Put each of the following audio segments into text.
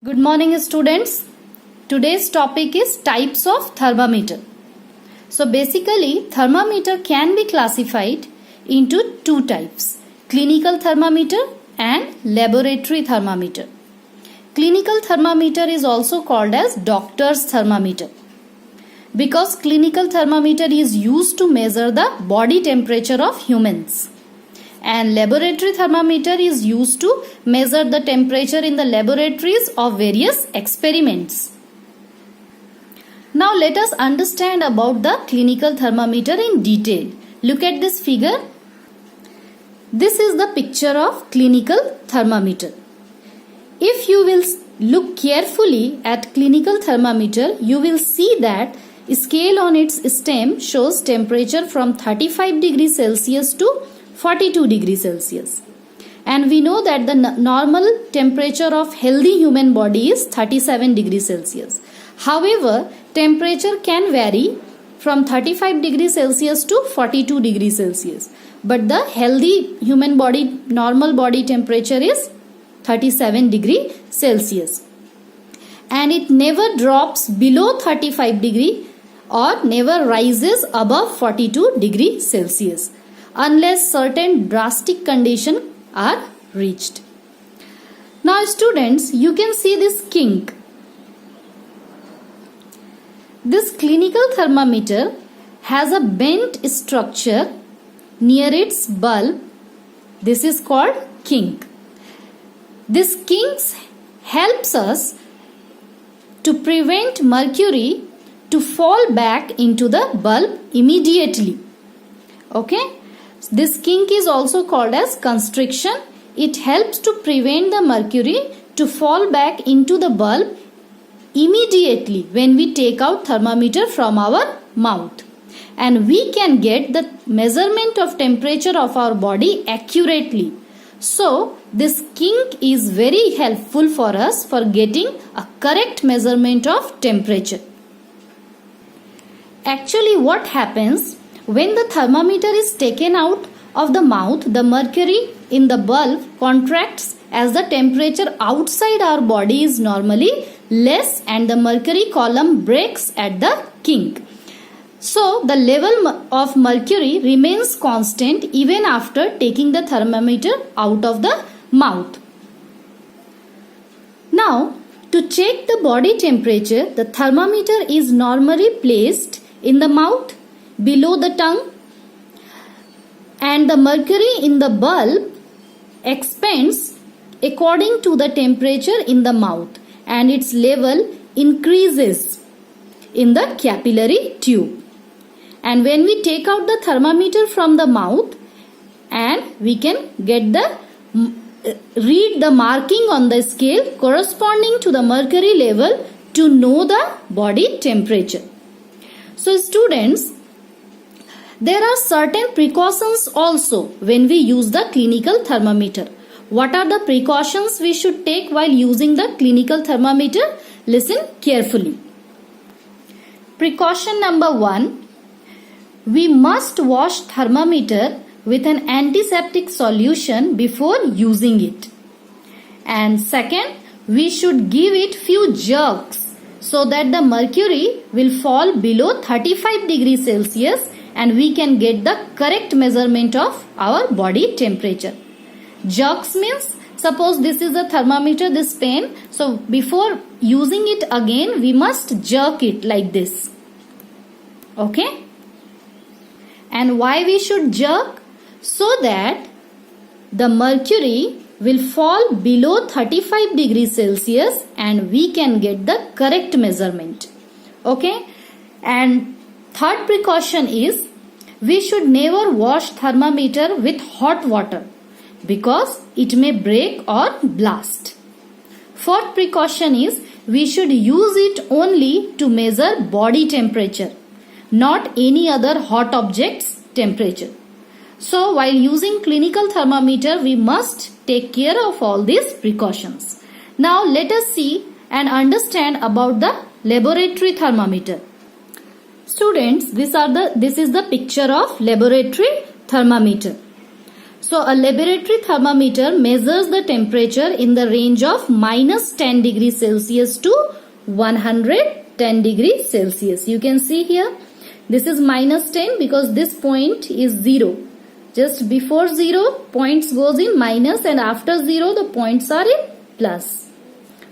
Good morning, students. Today's topic is types of thermometer. So basically, thermometer can be classified into two types: clinical thermometer and laboratory thermometer. Clinical thermometer is also called as doctor's thermometer because clinical thermometer is used to measure the body temperature of humans. And laboratory thermometer is used to measure the temperature in the laboratories of various experiments. Now let us understand about the clinical thermometer in detail. Look at this figure. This is the picture of clinical thermometer. If you will look carefully at clinical thermometer, you will see that scale on its stem shows temperature from 35 degrees Celsius to 42 degrees Celsius. And we know that the normal temperature of healthy human body is 37 degrees Celsius. However, temperature can vary from 35 degrees Celsius to 42 degrees Celsius. But the healthy human body, normal body temperature is 37 degrees Celsius. And it never drops below 35 degree or never rises above 42 degrees Celsius unless certain drastic conditions are reached. Now students, you can see this kink. This clinical thermometer has a bent structure near its bulb. This is called kink. This kink helps us to prevent mercury to fall back into the bulb immediately. Okay? This kink is also called as constriction. It helps to prevent the mercury to fall back into the bulb immediately when we take out thermometer from our mouth. And we can get the measurement of temperature of our body accurately. So, this kink is very helpful for us for getting a correct measurement of temperature. Actually, what happens when the thermometer is taken out of the mouth, the mercury in the bulb contracts as the temperature outside our body is normally less and the mercury column breaks at the kink. So, the level of mercury remains constant even after taking the thermometer out of the mouth. Now, to check the body temperature, the thermometer is normally placed in the mouth below the tongue, and the mercury in the bulb expands according to the temperature in the mouth and its level increases in the capillary tube. And when we take out the thermometer from the mouth, and we can get the read the marking on the scale corresponding to the mercury level to know the body temperature. So students, there are certain precautions also when we use the clinical thermometer. What are the precautions we should take while using the clinical thermometer? Listen carefully. Precaution number 1. We must wash thermometer with an antiseptic solution before using it. And second, we should give it few jerks so that the mercury will fall below 35 degrees Celsius and we can get the correct measurement of our body temperature. Jerks means, suppose this is a thermometer, this pen. So before using it again, we must jerk it like this. Okay? And why we should jerk? So that the mercury will fall below 35 degrees Celsius and we can get the correct measurement. Okay? And third precaution is we should never wash thermometer with hot water because it may break or blast. Fourth precaution is we should use it only to measure body temperature, not any other hot object's temperature. So while using clinical thermometer, we must take care of all these precautions. Now let us see and understand about the laboratory thermometer. Students, this is the picture of laboratory thermometer. So a laboratory thermometer measures the temperature in the range of minus 10 degrees Celsius to 110 degrees Celsius. You can see here, this is minus 10 because this point is 0. Just before 0, points goes in minus, and after 0, the points are in plus.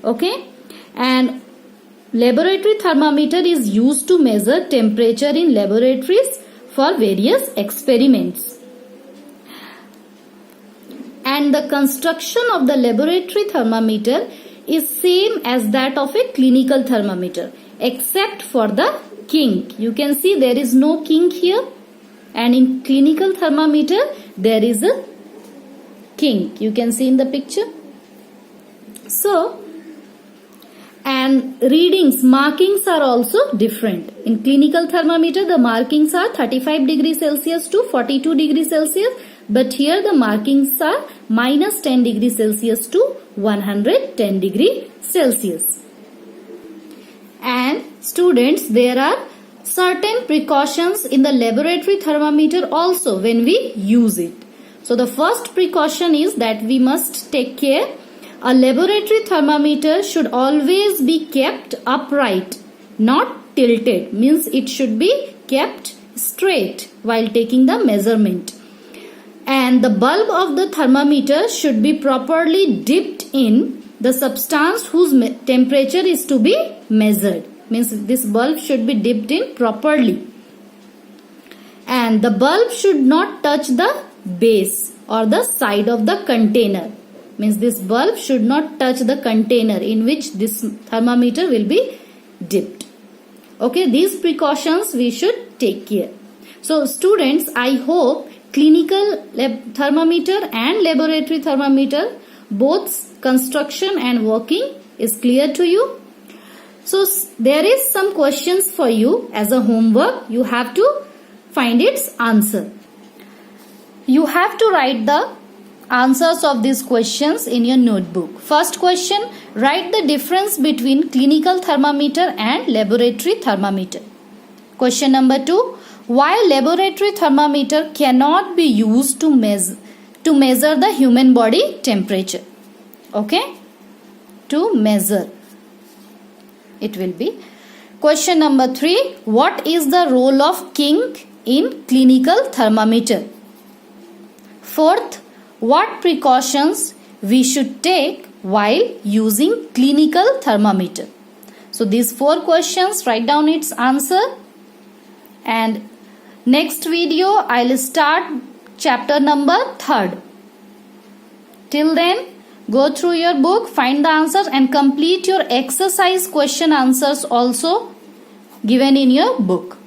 Okay, and laboratory thermometer is used to measure temperature in laboratories for various experiments. And the construction of the laboratory thermometer is same as that of a clinical thermometer, except for the kink. You can see there is no kink here, and in clinical thermometer there is a kink. You can see in the picture. So, and readings, markings are also different. In clinical thermometer, the markings are 35 degrees Celsius to 42 degrees Celsius, but here the markings are minus 10 degrees Celsius to 110 degrees Celsius. And students, there are certain precautions in the laboratory thermometer also when we use it. So the first precaution is that we must take care. A laboratory thermometer should always be kept upright, not tilted. Means it should be kept straight while taking the measurement. And the bulb of the thermometer should be properly dipped in the substance whose temperature is to be measured. Means this bulb should be dipped in properly. And the bulb should not touch the base or the side of the container. Means this bulb should not touch the container in which this thermometer will be dipped. Okay, these precautions we should take care. So students, I hope clinical thermometer and laboratory thermometer, both construction and working is clear to you. So there is some questions for you as a homework. You have to find its answer. You have to write the answers of these questions in your notebook. First question, write the difference between clinical thermometer and laboratory thermometer. Question number 2, why laboratory thermometer cannot be used to measure the human body temperature. Okay, to measure it will be. Question number 3, what is the role of kink in clinical thermometer? Fourth, what precautions we should take while using clinical thermometer? So these 4 questions, write down its answer. And next video I'll start chapter number 3rd. Till then, go through your book, find the answers and complete your exercise question answers also given in your book.